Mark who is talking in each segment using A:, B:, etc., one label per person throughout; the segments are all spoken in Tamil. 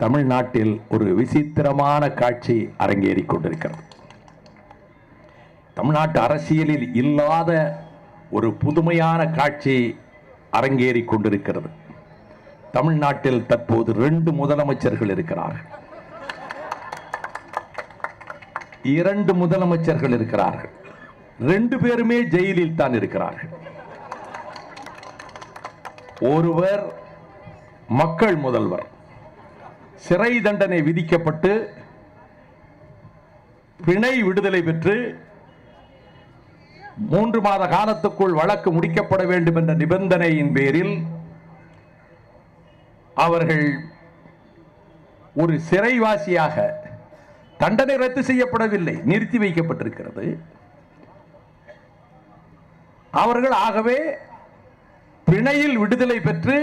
A: தமிழ்நாட்டில் ஒரு விசித்திரமான காட்சி அரங்கேறிக் கொண்டிருக்கிறது. தமிழ்நாட்டு அரசியலில் இல்லாத ஒரு புதுமையான காட்சி அரங்கேறிக் கொண்டிருக்கிறது. தமிழ்நாட்டில் தற்போது 2 முதலமைச்சர்கள் இருக்கிறார்கள். 2 முதலமைச்சர்கள் இருக்கிறார்கள். 2 பேருமே ஜெயிலில் தான் இருக்கிறார்கள். ஒருவர் மக்கள் முதல்வர், சிறை தண்டனை விதிக்கப்பட்டு பிணை விடுதலை பெற்று 3 மாத காலத்துக்குள் வழக்கு முடிக்கப்பட வேண்டும் என்ற நிபந்தனையின் பேரில் அவர்கள் ஒரு சிறைவாசியாக தண்டனை ரத்து செய்யப்படவில்லை, நிறுத்தி வைக்கப்பட்டிருக்கிறது. அவர்கள் ஆகவே பிணையில் விடுதலை பெற்று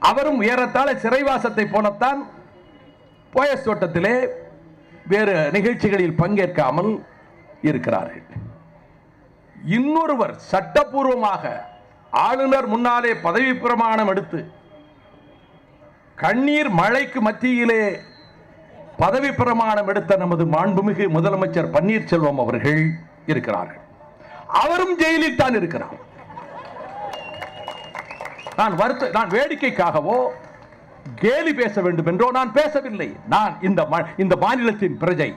A: அவரும் ஏறத்தாழ சிறைவாசத்தை போலத்தான் போயஸ் தோட்டத்திலே வேறு நிகழ்ச்சிகளில் பங்கேற்காமல் இருக்கிறார்கள். இன்னொருவர் சட்டப்பூர்வமாக ஆளுநர் முன்னாலே பதவி பிரமாணம் எடுத்து கண்ணீர் மழைக்கு மத்தியிலே பதவி பிரமாணம் எடுத்த நமது மாண்புமிகு முதலமைச்சர் பன்னீர்செல்வம் அவர்கள் இருக்கிறார்கள். அவரும் ஜெயிலில் தான் இருக்கிறார். நான் வேடிக்கைக்காகவோ கேலி பேச வேண்டும் என்றோ நான் பேசவில்லை. நான் இந்த மாநிலத்தின் பிரஜை,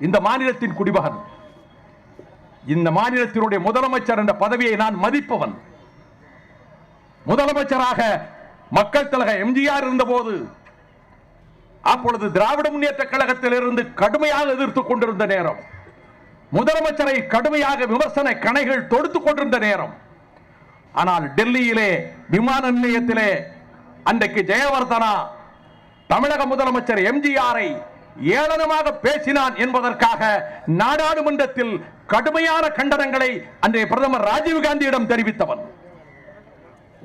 A: இந்த மாநிலத்தின் குடிமகன், இந்த மாநிலத்தினுடைய முதலமைச்சர் என்ற பதவியை நான் மதிப்பவன். முதலமைச்சராக மக்கள் தலைவர் எம்ஜிஆர் இருந்தபோது அப்பொழுது திராவிட முன்னேற்ற கழகத்தில் இருந்து கடுமையாக எதிர்த்துக் கொண்டிருந்த நேரம், முதலமைச்சரை கடுமையாக விமர்சன கணைகள் தொடுத்துக் கொண்டிருந்த நேரம், ஆனால் டெல்லியிலே விமான நிலையத்திலே அன்றைக்கு ஜெயவர்தனா தமிழக முதலமைச்சர் எம்ஜிஆரை ஏளனமாக பேசினான் என்பதற்காக நாடாளுமன்றத்தில் கடுமையான கண்டனங்களை அன்றைய பிரதமர் ராஜீவ்காந்தியிடம் தெரிவித்தவன்.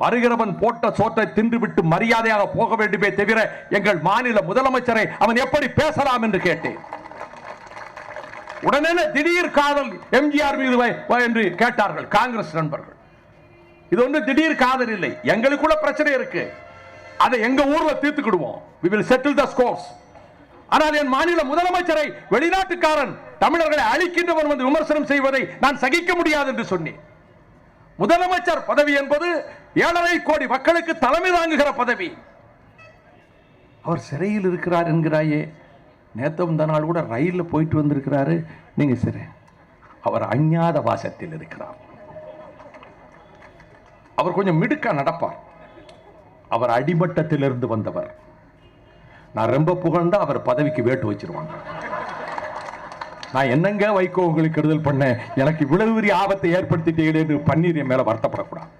A: வருகிறவன் போட்ட சோற்றை தின்றுவிட்டு மரியாதையாக போக வேண்டுமே தவிர எங்கள் மாநில முதலமைச்சரை அவன் எப்படி பேசலாம் என்று கேட்டேன். உடனே திடீர் காதல் எம்ஜிஆர் மீது என்று கேட்டார்கள் காங்கிரஸ் நண்பர்கள். இது ஒன்று திடீர் காதல் இல்லை, எங்களுக்குள்ள பிரச்சனை இருக்கு, அதை எங்க ஊர்ல தீர்த்துக்கிடுவோம். we will settle the scores. ஆனால் என் மாநில முதலமைச்சரை வெளிநாட்டுக்காரன் தமிழர்களை அழிக்கின்றவன் வந்து விமர்சனம் செய்வதை நான் சகிக்க முடியாது என்று சொன்னேன். முதலமைச்சர் பதவி என்பது 7.5 கோடி மக்களுக்கு தலைமை தாங்குகிற பதவி. அவர் சிறையில் இருக்கிறார் என்கிறாயே, நேத்து இந்த நாள் கூட ரயிலில் போயிட்டு வந்திருக்கிறாரு. நீங்க சிறை, அவர் அஞ்ஞாத வாசத்தில் இருக்கிறார். அவர் கொஞ்சம் மிடுக்கா நடப்பார். அவர் அடிமட்டத்திலிருந்து வந்தவர். நான் ரொம்ப புகழ்ந்தா அவர் பதவிக்கு வேட்டு வச்சிருவாங்க. நான் என்னங்க வைகோ உங்களுக்கு கெடுதல் பண்ண, எனக்கு இவ்வளவு பெரிய ஆபத்தை ஏற்படுத்திட்டீங்க என்று பன்னீர் மேல வருத்தப்படக்கூடாது.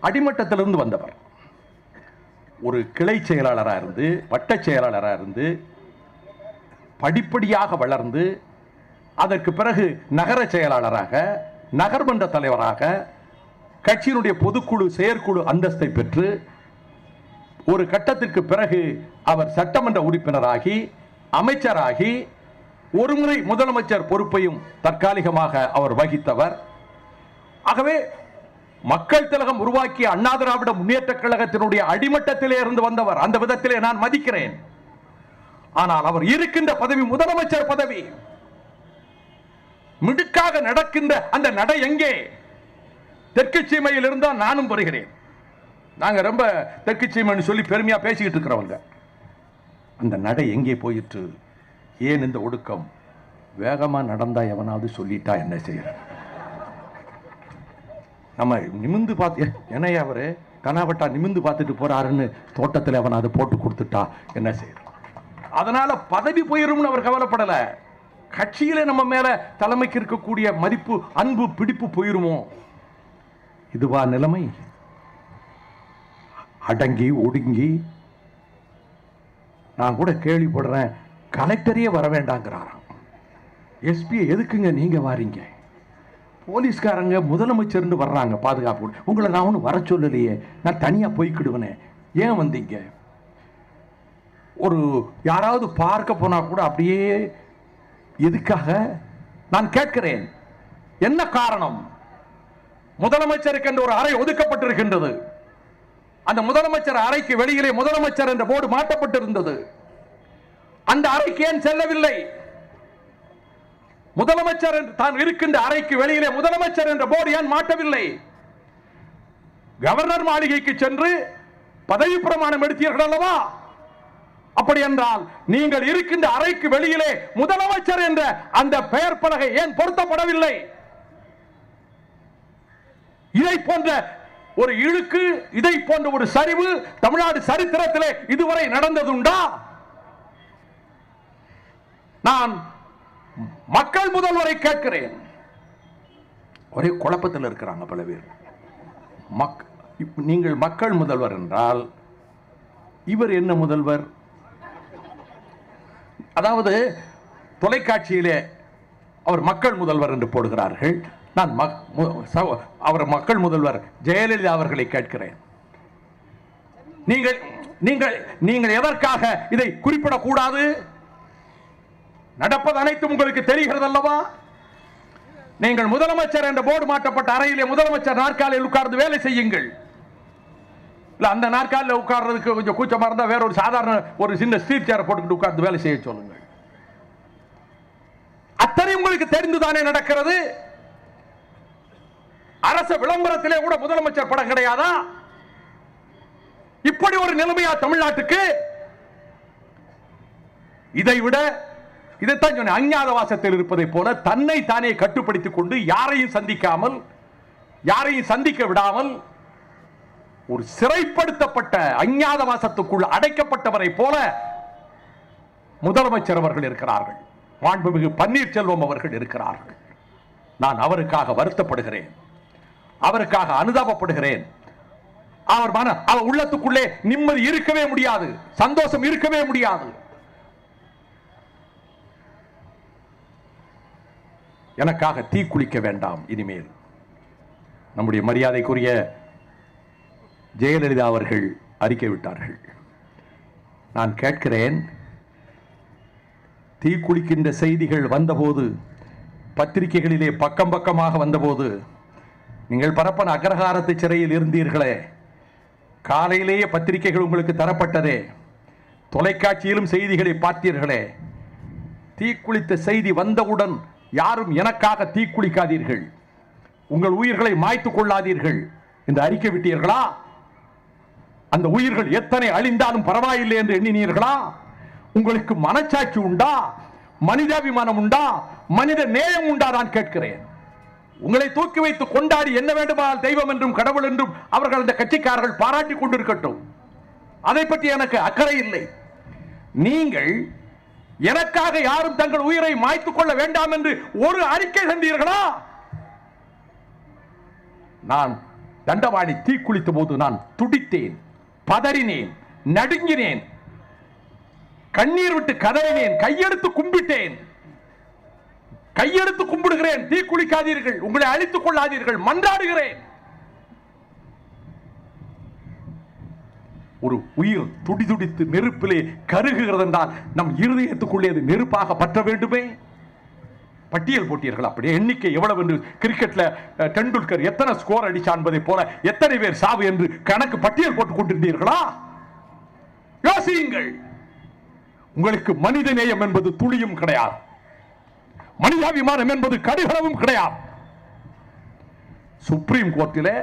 A: அடிமட்டத்திலிருந்து வந்தவர். ஒரு கிளை செயலாளராக இருந்து, வட்ட செயலாளராக இருந்து, படிப்படியாக வளர்ந்து, அதற்கு பிறகு நகர செயலாளராக, நகர்மன்ற தலைவராக, கட்சியினுடைய பொதுக்குழு செயற்குழு அந்தஸ்தை பெற்று, ஒரு கட்டத்திற்கு பிறகு அவர் சட்டமன்ற உறுப்பினராகி, அமைச்சராகி, ஒருமுறை முதலமைச்சர் பொறுப்பையும் தற்காலிகமாக அவர் வகித்தவர். ஆகவே மக்கள் திலகம் உருவாக்கிய அண்ணா திராவிட முன்னேற்ற கழகத்தினுடைய அடிமட்டத்திலே இருந்து வந்தவர். அந்த விதத்திலே நான் மதிக்கிறேன். ஆனால் அவர் இருக்கின்ற பதவி முதலமைச்சர் பதவி. மிடுக்காக நடக்கின்ற அந்த நடை எங்கே? தெற்கு சீமையில் இருந்தால் நானும் வருகிறேன். நாங்க ரொம்ப தெற்கு சீமைன்னு சொல்லி பெருமையா பேசிக்கிட்டு இருக்கிறவங்க. அந்த நடை எங்கே போயிற்று? ஏன் இந்த ஒடுக்கம்? வேகமா நடந்தா எவனாவது சொல்லிட்டா என்ன செய்யற? நம்ம நிமிந்து பார்த்து என்னையா அவரு கனாவட்டா நிமிந்து பார்த்துட்டு போறாருன்னு தோட்டத்தில் அவனாவது போட்டு கொடுத்துட்டா என்ன செய்யற? அதனால பதவி போயிரும்னு அவர் கவலைப்படல. கட்சியில நம்ம மேல தலைமைக்கு இருக்கக்கூடிய மதிப்பு, அன்பு, பிடிப்பு போயிருமோ? இதுவா நிலைமை? அடங்கி ஒடுங்கி நான் கூட கேள்விப்படுறேன், கலெக்டரையே வர வேண்டாங்கிறாராம். எஸ்பி எதுக்குங்க நீங்க வாரீங்க? போலீஸ்காரங்க முதலமைச்சர் வர்றாங்க பாதுகாப்பு. உங்களை நான் ஒன்றும் வர சொல்லலையே, நான் தனியா போய்க்கிடுவேனே, ஏன் வந்தீங்க? ஒரு யாராவது பார்க்க போனா கூட அப்படியே எதுக்காக நான் கேட்கிறேன். என்ன காரணம்? முதலமைச்சருக்கு என்று ஒரு அறை ஒதுக்கப்பட்டிருக்கின்றது. அந்த முதலமைச்சர் அறைக்கு வெளியிலே முதலமைச்சர் என்ற போர்டு மாட்டப்பட்டிருந்தது. அந்த அறைக்கு ஏன் செல்லவில்லை? முதலமைச்சர் தான் இருக்கின்ற அறைக்கு வெளியிலே முதலமைச்சர் என்ற போர்டு ஏன் மாட்டவில்லை? கவர்னர் மாளிகைக்கு சென்று பதவி பிரமாணம் எடுத்தீர்கள் அல்லவா? அப்படி என்றால் நீங்கள் இருக்கின்ற அறைக்கு வெளியிலே முதலமைச்சர் என்ற அந்த பெயர் பலகை ஏன் பொருத்தப்படவில்லை? இதை போன்ற ஒரு இழுக்கு, இதை போன்ற ஒரு சரிவு தமிழ்நாடு சரித்திரத்திலே இதுவரை நடந்ததுண்டா? நான் மக்கள் முதல்வரை கேட்கிறேன். ஒரே குழப்பத்தில் இருக்கிறாங்க பல பேர். நீங்கள் மக்கள் முதல்வர் என்றால் இவர் என்ன முதல்வர்? அதாவது தொலைக்காட்சியிலே அவர் மக்கள் முதல்வர் என்று போடுகிறார்கள். நான் அவர் மக்கள் முதல்வர் ஜெயலலிதா அவர்களை கேட்கிறேன். நீங்கள் எதற்காக இதை குறிப்பிடக்கூடாது? நடப்பது அனைத்தும் உங்களுக்கு தெரிகிறது அல்லவா? நீங்கள் முதலமைச்சர் என்ற போர்டு மாட்டப்பட்ட அறையிலே முதலமைச்சர் நாற்காலியில் உட்கார்ந்து வேலை செய்யுங்கள். அந்த நாற்காலில் உட்கார்றதுக்கு கொஞ்சம் கூச்சமா இருந்தா வேற ஒரு சாதாரண ஒரு சின்ன ஸ்ட்ரீட் சேரை போட்டுக்கிட்டு உட்கார்ந்து வேலை செய்ய சொல்லுங்கள். அத்தனை உங்களுக்கு தெரிந்துதானே நடக்கிறது. அரசு விளம்பரத்திலே கூட முதலமைச்சர் படம் கிடையாதா? இப்படி ஒரு நிலைமையா தமிழ்நாட்டுக்கு? இதைவிட இதைத்தான் சொன்ன அஞ்ஞாத வாசத்தில் இருப்பதை போல தன்னை தானே கட்டுப்படுத்திக் கொண்டு யாரையும் சந்திக்காமல், யாரையும் சந்திக்க விடாமல் ஒரு சிறைப்படுத்தப்பட்ட அஞ்ஞாத வாசத்துக்குள் அடைக்கப்பட்டவரை போல முதலமைச்சர் அவர்கள் இருக்கிறார்கள். மாண்புமிகு பன்னீர்செல்வம் அவர்கள் இருக்கிறார்கள். நான் அவருக்காக வருத்தப்படுகிறேன், அவருக்காக அனுதாபப்படுகிறேன். அவர் உள்ளத்துக்குள்ளே நிம்மதி இருக்கவே முடியாது, சந்தோஷம் இருக்கவே முடியாது. எனக்காக தீ குளிக்க வேண்டாம் இனிமேல். நம்முடைய மரியாதைக்குரிய ஜெயலலிதா அவர்கள் அறிக்கை விட்டார்கள். நான் கேட்கிறேன், தீ குளிக்கின்ற செய்திகள் வந்தபோது, பத்திரிகைகளிலே பக்கம் பக்கமாக வந்தபோது, நீங்கள் பரப்பன அக்ரஹாரத்து சிறையில் இருந்தீர்களே, காலையிலேயே பத்திரிகைகள் உங்களுக்கு தரப்பட்டதே, தொலைக்காட்சியிலும் செய்திகளை பார்த்தீர்களே, தீக்குளித்த செய்தி வந்தவுடன் யாரும் எனக்காக தீக்குளிக்காதீர்கள், உங்கள் உயிர்களை மாய்த்துக் கொள்ளாதீர்கள் என்று அறிக்கை விட்டீர்களா? அந்த உயிர்கள் எத்தனை அழிந்தாலும் பரவாயில்லை என்று எண்ணினீர்களா? உங்களுக்கு மனச்சாட்சி உண்டா? மனிதாபிமானம் உண்டா? மனித நேயம் உண்டா? நான் கேட்கிறேன். உங்களை தூக்கி வைத்து கொண்டாடி என்ன வேண்டுமானால் தெய்வம் என்றும் கடவுள் என்றும் அவர்கள் அந்த கட்சிக்காரர்கள் பாராட்டிக் கொண்டிருக்கட்டும், அதை பற்றி எனக்கு அக்கறை இல்லை. நீங்கள் எனக்காக யாரும் தங்கள் உயிரை மாய்த்துக் கொள்ள வேண்டாம் என்று ஒரு அறிக்கை தந்தீர்களா? நான் தண்டவாணி தீக்குளித்த போது நான் துடித்தேன், பதறினேன், நடுங்கினேன், கண்ணீர் விட்டு கதறினேன், கையெடுத்து கும்பிட்டேன். கையெடுத்து கும்பிடுகிறேன், தீக்குளிக்காதீர்கள், உங்களை அழித்துக் கொள்ளாதீர்கள், மன்றாடுகிறேன். ஒரு உயிர் துடிதுடித்து நெருப்பிலே கருகுகிறது என்றால் நம் இருதயத்துக்குள்ளே அது நெருப்பாக பற்ற வேண்டுமே. பட்டியல் போட்டீர்கள், அப்படியே எண்ணிக்கை எவ்வளவு என்று. கிரிக்கெட்ல டெண்டுல்கர் எத்தனை ஸ்கோர் அடிச்சான் என்பதை போல எத்தனை பேர் சாவு என்று கணக்கு பட்டியல் போட்டுக் கொண்டிருந்தீர்களா? யோசியுங்கள். உங்களுக்கு மனித நேயம் என்பது துளியும் கிடையாது, மனிதாபிமானம் என்பது கடுகளவும் கிடையாது. சுப்ரீம் கோர்ட்டிலே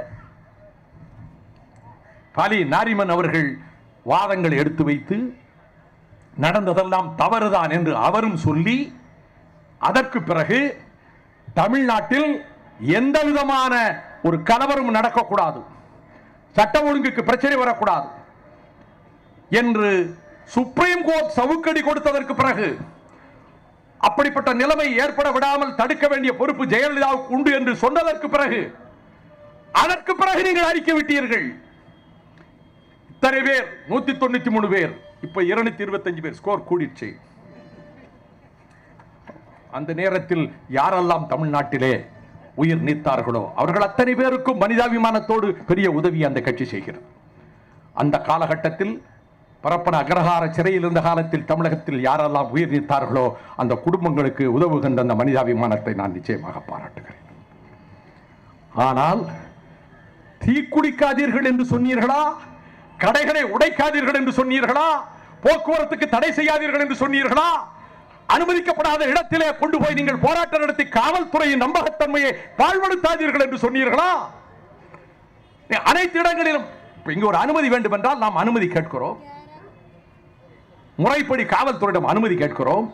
A: பாலி நாரிமன் அவர்கள் வாதங்களை எடுத்து வைத்து நடந்ததெல்லாம் தவறுதான் என்று அவரும் சொல்லி, அதற்கு பிறகு தமிழ்நாட்டில் எந்த விதமான ஒரு கலவரம் நடக்கக்கூடாது, சட்ட ஒழுங்குக்கு பிரச்சனை வரக்கூடாது என்று சுப்ரீம் கோர்ட் சவுக்கடி கொடுத்ததற்கு பிறகு, அப்படிப்பட்ட நிலைமை ஏற்பட விடாமல் தடுக்க வேண்டிய பொறுப்பு ஜெயலலிதாவுக்கு உண்டு என்று சொன்னதற்கு பிறகு, அதற்கு பிறகு நீங்கள் அறிக்கை விட்டீர்கள். இத்தனை பேர், 193 பேர், இப்ப 225 பேர், ஸ்கோர் கூடிடுச்சு. அந்த நேரத்தில் யாரெல்லாம் தமிழ்நாட்டிலே உயிர் நீத்தார்களோ அவர்கள் அத்தனை பேருக்கும் மனிதாபிமானத்தோடு பெரிய உதவி அந்த கட்சி செய்கிறது. அந்த காலகட்டத்தில் பரப்பன அக்ரஹார சிறையில் இருந்த காலத்தில் தமிழகத்தில் யாரெல்லாம் உயிர் நீத்தார்களோ அந்த குடும்பங்களுக்கு உதவுகின்ற அந்த மனிதாபிமானத்தை நான் நிச்சயமாக பாராட்டுகிறேன். ஆனால் தீக்குளிக்காதீர்கள் என்று சொன்னீர்களா? கடைகளை உடைக்காதீர்கள் என்று சொன்னீர்களா? போக்குவரத்துக்கு தடை செய்யாதீர்கள் என்று சொன்னீர்களா? அனுமதிக்கப்படாத இடத்திலே கொண்டு போய் நீங்கள் போராட்டம் நடத்தி காவல்துறையின் நம்பகத்தன்மையை பாழ்படுத்தாதீர்கள் என்று சொன்னீர்களா? அனைத்து இடங்களிலும் இங்கு ஒரு அனுமதி வேண்டும் என்றால் நாம் அனுமதி கேட்கிறோம், முறைப்படி காவல்துறையிடம் அனுமதி கேட்கிறோம்.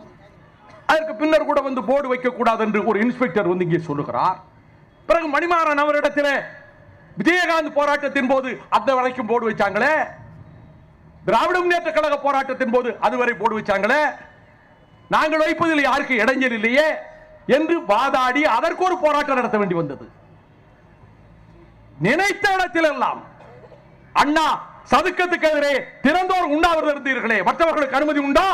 A: அதற்கு பின்னர் கூட வந்து போர்டு வைக்க கூடாது என்று ஒரு இன்ஸ்பெக்டர் வந்து இங்கே சொல்லுகிறார். பிறகு மணிமாறன் அவரிடத்தில் விஜயகாந்த் போராட்டத்தின் போது அந்த வரைக்கும் போர்டு வச்சாங்களே, திராவிட முன்னேற்ற கழக போராட்டத்தின் போது அதுவரை போர்டு வச்சாங்களே, நாங்கள் வைப்பதில் யாருக்கு இடைஞ்சல் இல்லையே என்று வாதாடி அதற்கு ஒரு போராட்டம் நடத்த வேண்டி வந்தது. நினைத்த இடத்தில் எல்லாம் அண்ணா சதுக்கத்துக்கு எதிரே திறந்தோர் உண்ணாவிரதம் இருந்தீர்களே, மற்றவர்களுக்கு அனுமதி உண்டா?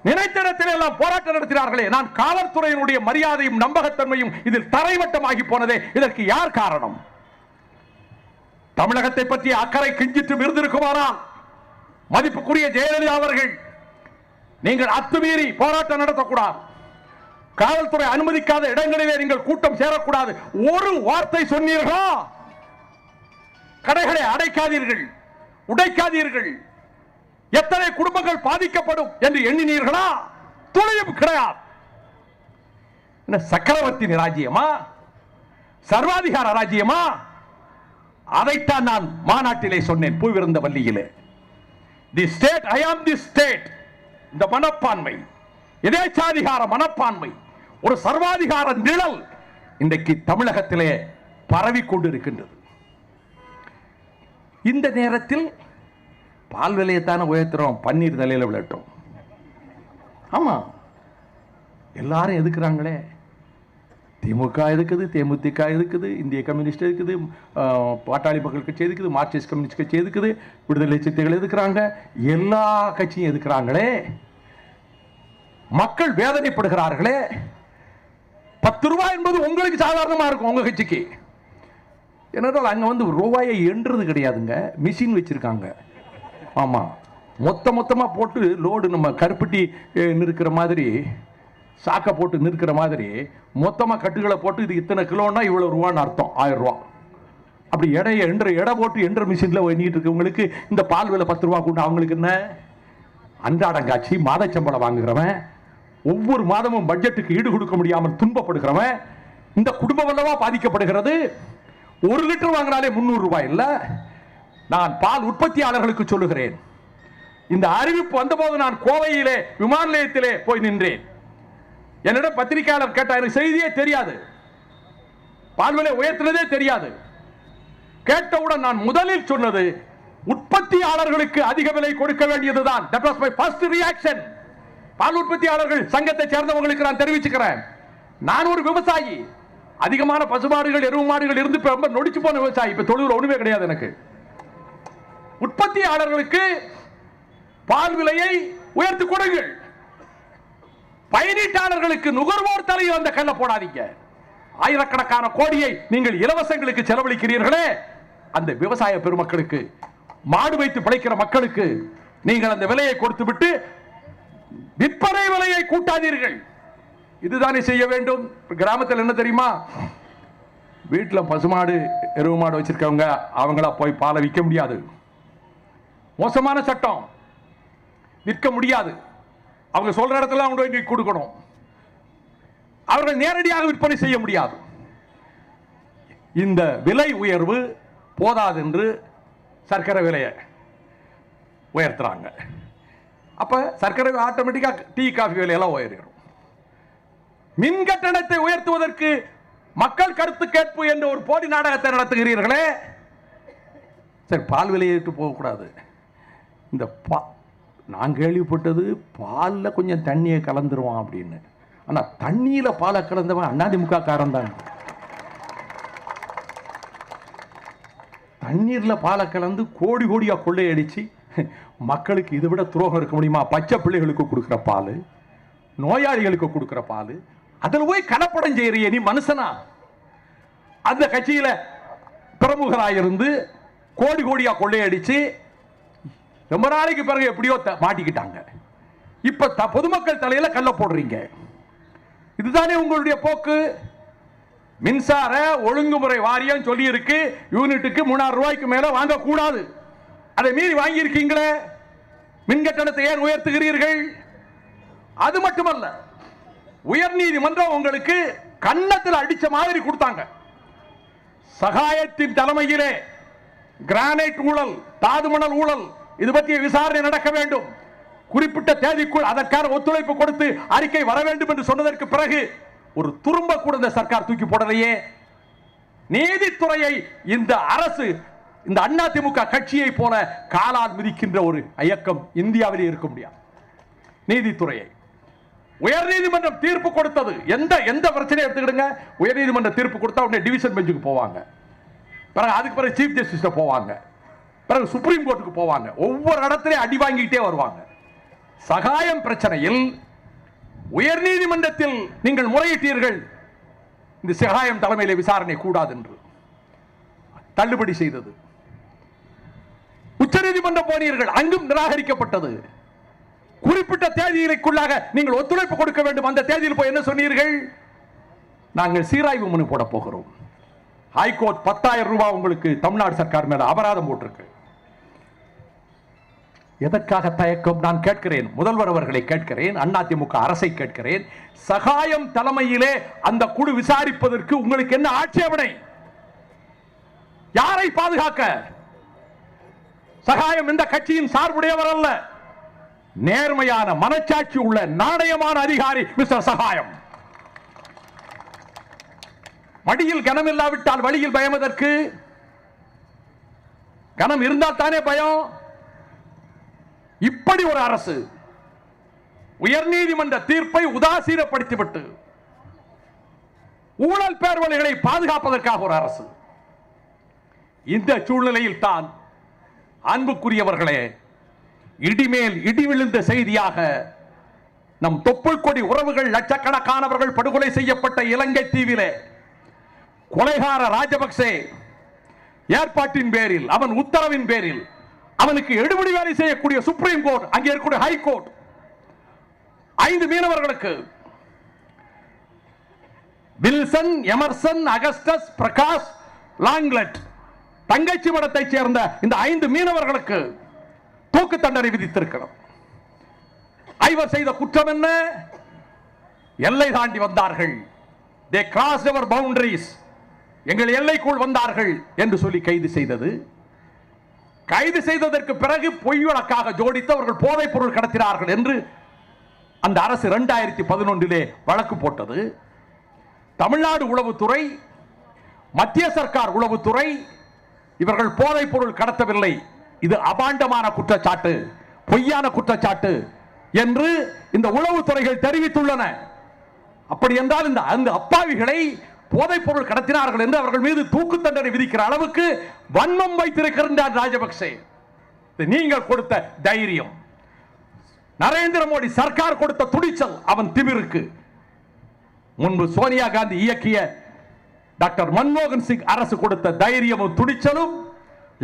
A: நினைத்த இடத்தில் எல்லாம் போராட்டம் நடத்தினார்களே. நான் காவல்துறையினுடைய மரியாதையும் நம்பகத்தன்மையும் இதில் தரைமட்டமாகி போனதே, இதற்கு யார் காரணம்? தமிழகத்தை பற்றி அக்கறை கிஞ்சிற்றும் இருந்திருக்குமானால் மதிப்புக்குரிய ஜெயலலிதா அவர்கள், நீங்கள் அத்துமீறி போராட்டம் நடத்தக்கூடாது, காவல்துறை அனுமதிக்காத இடங்களிலே நீங்கள் கூட்டம் சேரக்கூடாது, ஒரு வார்த்தை சொன்னீர்களா? கடைகளை அடைக்காதீர்கள், உடைக்காதீர்கள், எத்தனை குடும்பங்கள் பாதிக்கப்படும் என்று எண்ணினீர்களா? துணையும் கிடையாது. சக்கரவர்த்தி ராஜ்யமா, சர்வாதிகார ராஜ்யமா? அதைத்தான் நான் மாநாட்டிலே சொன்னேன், பூவிருந்த வள்ளியிலே. தி ஸ்டேட், ஐ ஆம் தி ஸ்டேட். இந்த மனப்பான்மை, எதேச்சாதிகார மனப்பான்மை, ஒரு சர்வாதிகார நிழல் இன்றைக்கு தமிழகத்திலே பரவி கொண்டிருக்கின்றது. இந்த நேரத்தில் பால் விலையத்தான உயர்த்துறோம், பன்னீர் தலையில விழட்டும். ஆமா, எல்லாரும் எதுக்குறாங்களே, திமுக இருக்குது, தேமுதிக இருக்குது, இந்திய கம்யூனிஸ்ட் இருக்குது, பாட்டாளி மக்கள் கட்சி இருக்குது, மார்க்சிஸ்ட் கம்யூனிஸ்ட் கட்சி இருக்குது, விடுதலை சிறுத்தைகள் எதுக்குறாங்க, எல்லா கட்சியும் எதுக்குறாங்களே. மக்கள் வேதனைப்படுகிறார்களே. 10 ரூபாய் என்பது உங்களுக்கு சாதாரணமா இருக்கும், உங்க கட்சிக்கு. ஏனென்றால் அங்க வந்து ரூபாயை எண்ணுறது கிடையாதுங்க, மிஷின் வச்சிருக்காங்க. ஆமா, மொத்தமா போட்டு லோடு, நம்ம கருப்பட்டி நிற்கிற மாதிரி, சாக்க போட்டு நிற்கிற மாதிரி மொத்தமா கட்டுகளை போட்டு இது இத்தனை கிலோன்னா இவ்வளவு ரூபான்னு அர்த்தம், 1000 ரூபாய். அப்படி எடை போட்டு என்ற மிஷின்ல எண்ணிட்டு இருக்கவங்களுக்கு இந்த பால் விலை 10 ரூபாய் கூட அவங்களுக்கு என்ன? அன்றாடங்காட்சி, மாத சம்பளம் வாங்குகிறவன், ஒவ்வொரு மாதமும் பட்ஜெட்டுக்கு ஈடு கொடுக்க முடியாமல் துன்பப்படுகிறவன், இந்த குடும்பம் அல்லவா பாதிக்கப்படுகிறது. 1 லிட்டர் வாங்கினாலே 300 ரூபாய் இல்ல. நான் பால் உற்பத்தியாளர்களுக்கு சொல்லுகிறேன், இந்த அறிவிப்பு வந்தபோது நான் கோவையிலே விமான நிலையத்திலே போய் நின்றேன். என்னிடம் பத்திரிகையாளர் கேட்டார், எனக்கு செய்தியே தெரியாது, பால் விலை உயர்த்தினதே தெரியாது. கேட்டவுடன் நான் முதலில் சொன்னது, உற்பத்தியாளர்களுக்கு அதிக விலை கொடுக்க வேண்டியதுதான். That was my first reaction. பால் உற்பத்தியாளர்கள் சங்கத்தை சேர்ந்தவங்களுக்கு நான் தெரிவிச்சுக்கிறேன், நான் ஒரு விவசாயி, அதிகமான பசுமாடுகள் எருவு மாடுகள் இருந்து ரொம்ப நொடிச்சு போன விவசாயி, இப்ப தொழுவுல ஒண்ணுமே கிடையாது எனக்கு. உற்பத்தியாளர்களுக்கு பால் விலையை உயர்த்தி கொடுங்கள், பயனீட்டாளர்களுக்கு நுகர்வோர் தலையில் அந்த கல்ல போடாதீங்க. ஆயிரக்கணக்கான கோடியை நீங்கள் இலவசங்களுக்கு செலவழிக்கிறீர்களே, அந்த விவசாய பெருமக்களுக்கு, மாடு வைத்து பிழைக்கிற மக்களுக்கு நீங்கள் அந்த விலையை கொடுத்து விட்டு விற்பனை விலையை கூட்டாதீர்கள். இதுதானே செய்ய வேண்டும். கிராமத்தில் என்ன தெரியுமா, வீட்டில் பசுமாடு எருவு மாடு வச்சிருக்கவங்க அவங்களா போய் பாலை விற்க முடியாது, மோசமான சட்டம், விற்க முடியாது. அவங்க சொல்ற இடத்துல அவங்க கொடுக்கணும். அவர்கள் நேரடியாக விற்பனை செய்ய முடியாது. இந்த விலை உயர்வு போதாது என்று சர்க்கரை விலையை உயர்த்துறாங்க. அப்ப சர்க்கரை ஆட்டோமேட்டிக்கா டீ காஃபி விலையெல்லாம் உயரும். மின் கட்டணத்தை உயர்த்துவதற்கு மக்கள் கருத்து கேட்பு என்ற ஒரு போலி நாடகத்தை நடத்துகிறீர்களே. சரி, பால் விலையை போகக்கூடாது. இந்த நான் கேள்விப்பட்டது பாலில் கொஞ்சம் தண்ணியை கலந்துருவான் அப்படின்னு. ஆனால் தண்ணியில் பாலை கலந்தவன் அதிமுக காரன் தான். தண்ணீரில் பாலை கலந்து கோடி கோடியாக கொள்ளையடிச்சு மக்களுக்கு இதை விட துரோகம் இருக்க முடியுமா? பச்சை பிள்ளைகளுக்கு கொடுக்குற பால், நோயாளிகளுக்கு கொடுக்குற பால், அதில் போய் கலப்படம் செய்யறிய நீ மனுஷனா? அந்த கட்சியில் பிரமுகராயிருந்து கோடி கோடியாக கொள்ளையடிச்சு ரொம்ப நாளைக்கு பிறகு எப்படியோ மாட்டிக்கிட்டாங்க. இப்ப பொதுமக்கள் தலையில கல்ல போடுறீங்க. இதுதானே உங்களுடைய போக்கு. மின்சார ஒழுங்குமுறை வாரியம் சொல்லி இருக்கு யூனிட்டுக்கு 3000 ரூபாய்க்கு மேல வாங்கக்கூடாது. அதை மீறி வாங்கி இருக்கீங்களே, மின் கட்டணத்தை ஏன் உயர்த்துகிறீர்கள்? அது மட்டுமல்ல, உயர்நீதிமன்றம் உங்களுக்கு கன்னத்தில் அடிச்ச மாதிரி கொடுத்தாங்க. சகாயத்தின் தலைமையிலே கிரானைட் ஊழல், தாதுமணல் ஊழல், இது பற்றிய விசாரணை நடக்க வேண்டும், குறிப்பிட்ட தேதிக்குள் அதற்கான ஒத்துழைப்பு கொடுத்து அறிக்கை வர வேண்டும் என்று சொன்னதற்கு பிறகு ஒரு துரும்ப கூட இந்த சர்க்கார் தூக்கி போடலையே. நீதித்துறையை இந்த அரசு, இந்த அதிமுக கட்சியை போல காலால் மிதிக்கின்ற ஒரு இயக்கம் இந்தியாவிலே இருக்க முடியாது. நீதித்துறையை உயர்நீதிமன்றம் தீர்ப்பு கொடுத்தது, எந்த பிரச்சனையை எடுத்துக்கிடுங்க, உயர்நீதிமன்ற தீர்ப்பு கொடுத்தா உடனே டிவிஷன் பெஞ்சுக்கு போவாங்க, பிறகு அதுக்கு பிறகு சீஃப் ஜஸ்டிஸ் போவாங்க, பிறகு சுப்ரீம் கோர்ட்டுக்கு போவாங்க, ஒவ்வொரு இடத்திலே அடி வாங்கிட்டே வருவாங்க. சகாயம் பிரச்சனையில் உயர்நீதிமன்றத்தில் நீங்கள் முறையிட்டீர்கள், இந்த சகாயம் தலைமையில் விசாரணை கூடாது என்று தள்ளுபடி செய்தது. உச்சநீதிமன்றம் போனீர்கள், அங்கும் நிராகரிக்கப்பட்டது. குறிப்பிட்ட தேதிகளுக்குள்ளாக நீங்கள் ஒத்துழைப்பு கொடுக்க வேண்டும். அந்த தேதியில் போய் என்ன சொன்னீர்கள்? நாங்கள் சீராய்வு மனு போட போகிறோம். ஹைகோர்ட் 10,000 ரூபாய் உங்களுக்கு தமிழ்நாடு சர்க்கார் மேல அபராதம் போட்டிருக்கு. எதற்காக தயக்கம்? நான் கேட்கிறேன், முதல்வர் அவர்களை கேட்கிறேன், அதிமுக அரசை கேட்கிறேன். சகாயம் தலைமையிலே அந்த குழு விசாரிப்பதற்கு உங்களுக்கு என்ன ஆட்சேபனை? யாரை பாதுகாக்க? சகாயம் இந்த கட்சியின் சார்புடையவர் அல்ல, நேர்மையான மனச்சாட்சி உள்ள நாணயமான அதிகாரி மிஸ்டர் சகாயம். மடியில் கனம் இல்லாவிட்டால் வழியில் பயம் எதற்கு? கனம் இருந்தால் தானே பயம். இப்படி ஒரு அரசு உயர்நீதிமன்ற தீர்ப்பை உதாசீனப்படுத்திவிட்டு ஊழல் பேர்வழிகளை பாதுகாப்பதற்காக ஒரு அரசு. இந்த சூழ்நிலையில் தான் அன்புக்குரியவர்களே, இடிமேல் இடி விழுந்த செய்தியாக நம் தொப்புள் கொடி உறவுகள் லட்சக்கணக்கானவர்கள் படுகொலை செய்யப்பட்ட இலங்கை தீவிலே கொலைகார ராஜபக்சே ஏற்பாட்டின் பேரில், அவன் உத்தரவின் பேரில் அவனுக்கு எடுபடி வேலை செய்யக்கூடிய சுப்ரீம் கோர்ட், அங்கே இருக்கக்கூடிய ஹைகோர்ட் 5 மீனவர்களுக்கு வில்சன், எமர்சன், அகஸ்டஸ், பிரகாஷ், லாங்லெட், தங்கச்சி மடத்தைச் சேர்ந்த இந்த 5 மீனவர்களுக்கு தூக்கு தண்டனை விதித்திருக்கிறது. ஐவர் செய்த குற்றம் என்ன? எல்லை தாண்டி வந்தார்கள். they crossed our boundaries, எங்கள் எல்லைக்குள் வந்தார்கள் என்று சொல்லி கைது செய்தது. கைது செய்ததற்கு பிறகு பொய் வழக்காக ஜோடித்து அவர்கள் போதைப் பொருள் கடத்தினார்கள் என்று அந்த அரசு 2011 வழக்கு போட்டது. தமிழ்நாடு உளவுத்துறை, மத்திய சர்க்கார் உளவுத்துறை இவர்கள் போதைப் பொருள் கடத்தவில்லை, இது அபாண்டமான குற்றச்சாட்டு, பொய்யான குற்றச்சாட்டு என்று இந்த உளவுத்துறைகள் தெரிவித்துள்ளன. அப்படி என்றால் இந்த அப்பாவிகளை போதைப் பொருள் கடத்தினார்கள் என்று அவர்கள் மீது தூக்கு தண்டனை விதிக்கிற அளவுக்கு வன்மம் வைத்திருக்கிறார் ராஜபக்சே. நீங்கள் கொடுத்த தைரியம், நரேந்திர மோடி சர்க்கார் கொடுத்த துணிச்சல், அவன் திமிருக்கு. முன்பு சோனியா காந்தி இயக்கிய டாக்டர் மன்மோகன் சிங் அரசு கொடுத்த தைரியமும் துணிச்சலும்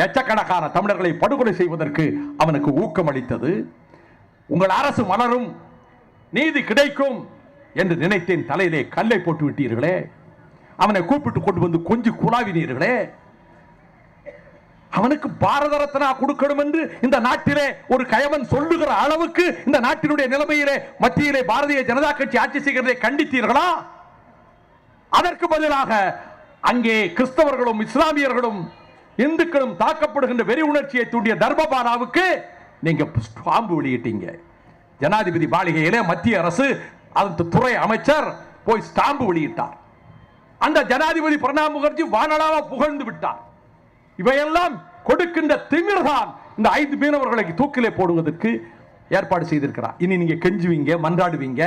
A: லட்சக்கணக்கான தமிழர்களை படுகொலை செய்வதற்கு அவனுக்கு ஊக்கம் அளித்தது. உங்கள் அரசு மலரும், நீதி கிடைக்கும் என்று நினைத்தேன், தலையிலே கல்லை போட்டு விட்டீர்களே, அவனை கூப்பிட்டு கொண்டு வந்து கொஞ்சி குழாவினீர்களே. அவனுக்கு பாரத ரத்னா கொடுக்கணும் என்று இந்த நாட்டிலே ஒரு கயவன் சொல்லுகிற அளவுக்கு இந்த நாட்டினுடைய நிலைமையிலே மத்தியிலே பாரதிய ஜனதா கட்சி ஆட்சி செய்கிறதை கண்டித்தீர்களா? அதற்கு பதிலாக அங்கே கிறிஸ்தவர்களும் இஸ்லாமியர்களும் இந்துக்களும் தாக்கப்படுகின்ற வெறி உணர்ச்சியை தூண்டிய தர்மபாலாவுக்கு நீங்க ஸ்டாம்பு வெளியிட்டீங்க. ஜனாதிபதி மாளிகையிலே மத்திய அரசு அந்த துறை அமைச்சர் போய் ஸ்டாம்பு வெளியிட்டார். அந்த ஜனாதிபதி பிரணாப் முகர்ஜி வானளாவ புகழ்ந்து விட்டார். இவையெல்லாம் கொடுக்கின்ற திமிர்தான் இந்த 5 மீனவர்களை தூக்கிலே போடுவதற்கு ஏற்பாடு செய்திருக்கிறார். இனி நீங்க கெஞ்சுவீங்க, மன்றாடுவீங்க,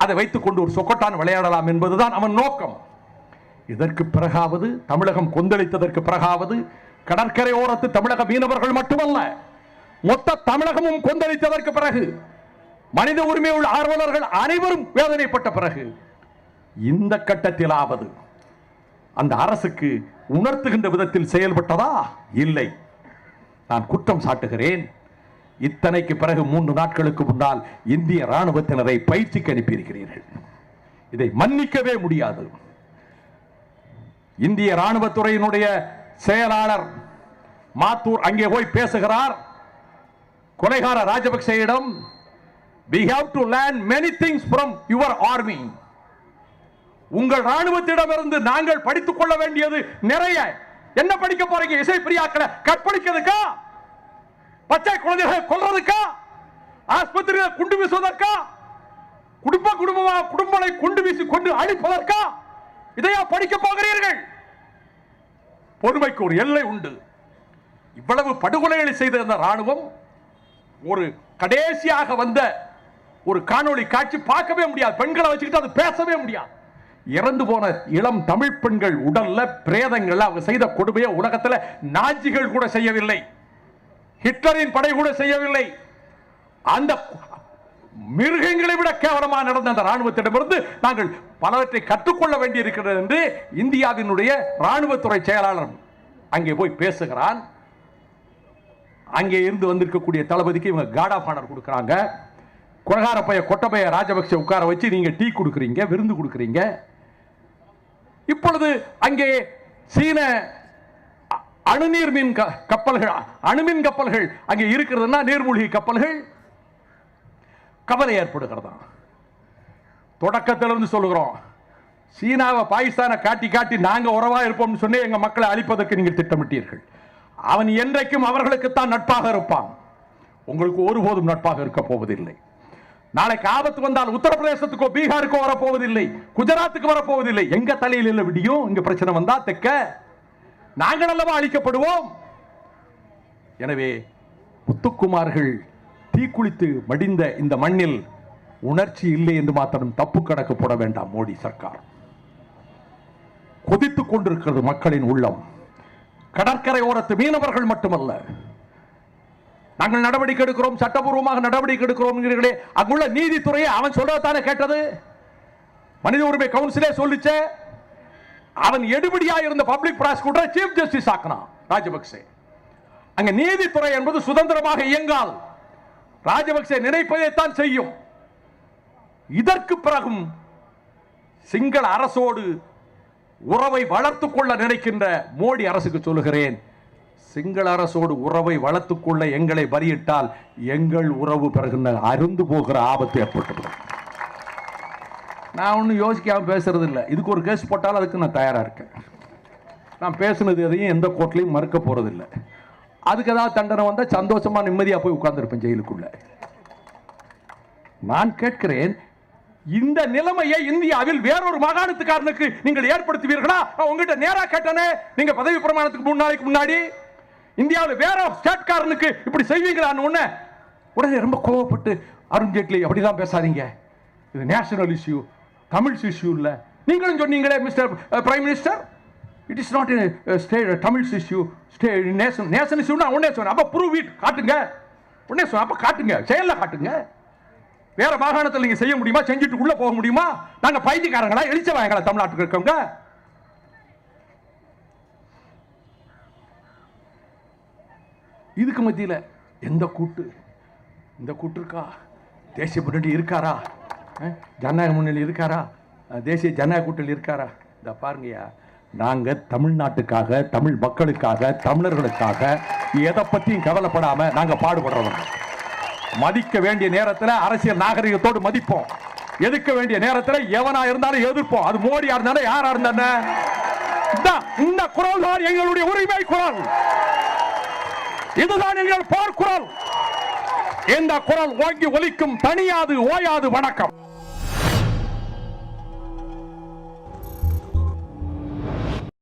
A: அதை வைத்துக் கொண்டு ஒரு சொக்கட்டான் விளையாடலாம் என்பதுதான் அவன் நோக்கம். இதற்கு பிறகாவது, தமிழகம் கொந்தளித்ததற்கு பிறகாவது, கடற்கரை ஓரத்து தமிழக மீனவர்கள் மட்டுமல்ல, மொத்த தமிழகமும் கொந்தளித்ததற்கு பிறகு, மனித உரிமை உள்ள ஆர்வலர்கள் அனைவரும் வேதனைப்பட்ட பிறகு, இந்த கட்டத்திலாவது அந்த அரசுக்கு உணர்த்துகின்ற விதத்தில் செயல்பட்டதா? இல்லை. நான் குற்றம் சாட்டுகிறேன். இத்தனைக்கு பிறகு 3 நாட்களுக்கு முன்னால் இந்திய ராணுவத்தினரை பயிற்சிக்கு அனுப்பியிருக்கிறீர்கள். இதை மன்னிக்கவே முடியாது. இந்திய ராணுவத்துறையினுடைய செயலாளர் மாத்தூர் அங்கே போய் பேசுகிறார். கொலைகார ராஜபக்சேயிடம் we have to learn many things from your army. உங்கள் ராணுவத்திடமிருந்து நாங்கள் படித்துக் கொள்ள வேண்டியது நிறைய. என்ன படிக்க போறீங்க? இசை பிரியாக்களை கற்பழிக்கிறதுக்கா? பச்சை குழந்தைகளை கொல்றதுக்கா? ஆஸ்பத்திரியை குண்டு வீசுவதற்கா? குடும்பங்களை குண்டு வீசி கொண்டு அழிப்பதற்கா? இதையா படிக்க போகிறீர்கள்? பொறுமைக்கு ஒரு எல்லை உண்டு. இவ்வளவு படுகொலைகளை செய்த அந்த ராணுவம் ஒரு கடைசியாக வந்த ஒரு காணொளி காட்சி பார்க்கவே முடியாது. பெண்களை வச்சுக்கிட்டு அது பேசவே முடியாது. இறந்து போன இளம் தமிழ் பெண்கள் உடல்ல பிரேதங்கள் அவங்க செய்த கொடுமையை உலகத்தில் நாஜிகள் கூட செய்யவில்லை, ஹிட்லரின் படை கூட செய்யவில்லை. அந்த மிருகங்களை விட கேவலமாக நடந்த அந்த ராணுவத்திடமிருந்து நாங்கள் பலவற்றை கற்றுக்கொள்ள வேண்டியிருக்கிறது என்று இந்தியாவினுடைய ராணுவத்துறை செயலாளர் அங்கே போய் பேசுகிறான். அங்கே இருந்து வந்திருக்கக்கூடிய தளபதிக்கு இவங்க கார்ட் ஆஃப் ஆனர் கொடுக்குறாங்க. கொலகாரப்பைய கொட்டப்பைய ராஜபக்சே உட்கார வச்சு நீங்க டீ கொடுக்குறீங்க, விருந்து கொடுக்குறீங்க. இப்பொழுது அங்கே சீன அணுநீர் மீன் கப்பல்கள், அணுமின் கப்பல்கள் அங்கே இருக்கிறதுனா நீர்மூழ்கி கப்பல்கள், கவலை ஏற்படுகிறதா. தொடக்கத்திலிருந்து சொல்லுகிறோம், சீனாவை பாகிஸ்தானை காட்டி காட்டி நாங்க உறவா இருப்போம் சொன்னே எங்க மக்களை அழிப்பதற்கு நீங்கள் திட்டமிட்டீர்கள். அவன் என்றைக்கும் அவர்களுக்குத்தான் நட்பாக இருப்பான், உங்களுக்கு ஒருபோதும் நட்பாக இருக்க போவதில்லை. நாளைக்கு ஆபத்து வந்தால் உத்தரப்பிரதேசத்துக்கோ பீகாருக்கோ வரப்போவதில்லை, குஜராத்துக்கு வரப்போவதில்லை. எங்க தலையில் இல்ல விடியும். இங்க பிரச்சனை வந்தா தெக்க நாங்கள் அல்லவா அழிக்கப்படுவோம். எனவே முத்துக்குமார்கள் தீக்குளித்து மடிந்த இந்த மண்ணில் உணர்ச்சி இல்லை என்று மாத்திரம் தப்பு கணக்கு போட வேண்டாம். மோடி சர்க்கார் கொதித்துக் கொண்டிருக்கிறது மக்களின் உள்ளம். கடற்கரை ஓரத்து மீனவர்கள் மட்டுமல்ல, நாங்கள் நடவடிக்கை எடுக்கிறோம், சட்டபூர்வமாக நடவடிக்கை எடுக்கிறோம். அங்குள்ள நீதித்துறையை அவன் சொல்றதானே கேட்டது. மனித உரிமை கவுன்சிலே சொல்லிச்சே. அவன் எடுபடியா இருந்த பப்ளிக் ப்ராசிக்யூட்டர் சீஃப் ஜஸ்டிஸ் ஆக்கினான் ராஜபக்சே. அங்க நீதித்துறை என்பது சுதந்திரமாக இயங்காது. ராஜபக்சே நினைப்பதைத்தான் செய்யும். இதற்கு பிறகும் சிங்கள அரசோடு உறவை வளர்த்துக் கொள்ள நினைக்கின்ற மோடி அரசுக்கு சொல்லுகிறேன், சிங்கள அரசோடு உறவை வளர்த்துக் கொள்ள எங்களை பலியிட்டால் எங்கள் உறவு பிறகு அருந்து போகிற ஆபத்து ஏற்பட்டு. நான் ஒன்றும் யோசிக்காம பேசுறது இல்லை. இதுக்கு ஒரு கேஸ் போட்டாலும் அதுக்கு நான் தயாரா இருக்கேன். நான் பேசுனது எதையும் எந்த கோர்ட்லையும் மறுக்க போறது இல்லை. அதுக்கு ஏதாவது தண்டனை வந்தா சந்தோஷமா நிம்மதியா போய் உட்கார்ந்துருப்பேன் ஜெயிலுக்குள்ள. நான் கேட்கிறேன், இந்த நிலைமையை இந்தியாவில் வேறொரு மாகாணத்துக்காரனுக்கு நீங்கள் ஏற்படுத்துவீர்களா? உங்ககிட்ட நேரா கேட்டனே, நீங்க பதவி பிரமாணத்துக்கு 3 நாளைக்கு முன்னாடி இந்தியாவில் வேற ஸ்டேட்காரனுக்கு இப்படி செய்வீங்களான்னு உடனே ரொம்ப கோவப்பட்டு அருண்ஜேட்லி அப்படிதான் பேசாதீங்க, இது நேஷனல் இஷ்யூ, தமிழ் இஷ்யூ இல்ல. நீங்களும் சொன்னீங்களே mister prime minister, it is not state Tamil issue, nation இஷ்யூனா உடனே சொன்ன. அப்ப ப்ரூவ் இட், காட்டுங்க. உடனே சொன்ன, அப்ப காட்டுங்க, செயல்ல காட்டுங்க. வேற மாகாணத்தில் நீங்க செய்ய முடியுமா? செஞ்சுட்டு உள்ள போக முடியுமா? நாங்க பைத்தியக்காரங்களா, எழுச்சவாங்களா தமிழ்நாட்டுக்கு இருக்கவங்க? இதுக்கு மத்தியில எந்த கூட்டு, இந்த கூட்டு இருக்கா? தேசிய முன்னணி இருக்காரா? ஜனநாயக முன்னணி இருக்காரா? தேசிய ஜனநாயக கூட்டணி இருக்காரா? இந்த பாருங்கய்யா, நாங்க தமிழ்நாட்டுக்காக, தமிழ் மக்களுக்காக, தமிழர்களுக்காக எதை பத்தியும் கவலைப்படாம நாங்க பாடுபடுறவங்க. மதிக்க வேண்டிய நேரத்தில் அரசியல் நாகரிகத்தோடு மதிப்போம், எதிர்க்க வேண்டிய நேரத்தில் எவனா இருந்தாலும் எதிர்ப்போம். அது மோடியா இருந்தாலும் யாரா இருந்தாலும். இந்த குரல் தான் எங்களுடைய உரிமை குரல், இதுதான் எங்கள் போர் குரல். இந்த குரல் ஓங்கி ஒலிக்கும், தனியாது ஓயாது. வணக்கம்.